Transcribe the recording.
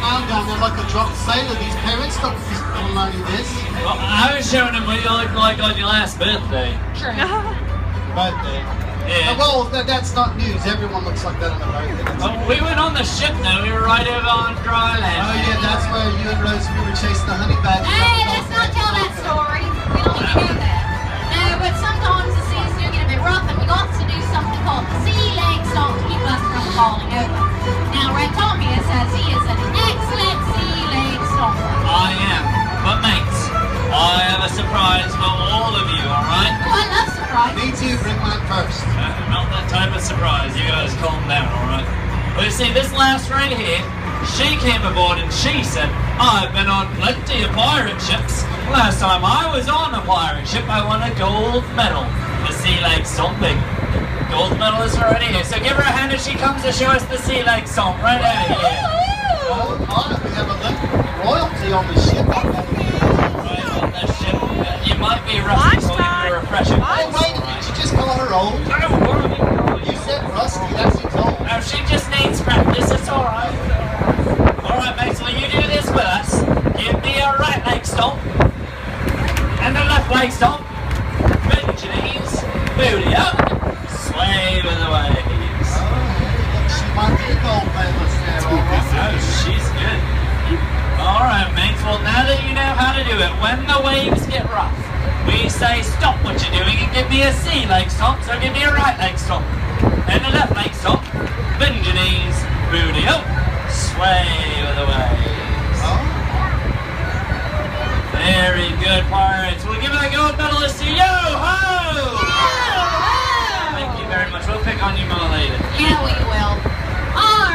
around down there like a drunk sailor. These parents don't learning this. Well, I was showing him what you look like on your last birthday. Birthday. Yeah. Well, that's not news. Everyone looks like that on a birthday. Oh, we went on the ship though. We were right over on dry land. Oh yeah, that's where you and Rosemary were chasing the honey badger. Hey, let's not tell that story. We don't need to do that. No, but sometimes the seas do get a bit rough, and we got to do something called the sea leg stomp to keep us from falling over. Now, Red Tommy says he is an excellent sea leg stomper. I am. But mates, I have a surprise for all of you, alright? Oh, I love surprises. Me too, bring mine first. Not that type of surprise. You guys calm down, alright? Well, you see, this last right here, she came aboard and she said, I've been on plenty of pirate ships. Last time I was on a pirate ship, I won a gold medal for sea leg stomping. Gold medal is already here, so give her a hand as she comes to show us the sea leg stomp right out of here. Oh, God, we have a little royalty on the ship. Right on the ship. You might be rusty, so give her a refresher. Oh, wait a minute, you just call her old? You said rusty, that's what's old. No, she just needs practice, it's alright. Alright, mates, will you do this with us? Give me a right leg stomp. And a left leg stomp. Bend your knees. Booty up. Sway with the waves. Oh, she might be a gold medalist there, alright. Oh, she's good. Alright, mates, well, now that you know how to do it, when the waves get rough, we say stop what you're doing and give me a sea leg stomp, so give me a right leg stomp. And a left leg stomp. Bend your knees. Booty up. Sway with the waves. Oh. Very good, pirates. We'll give the gold medalist to yo-ho! Thank you very much. We'll pick on you more later. Yeah, we will. All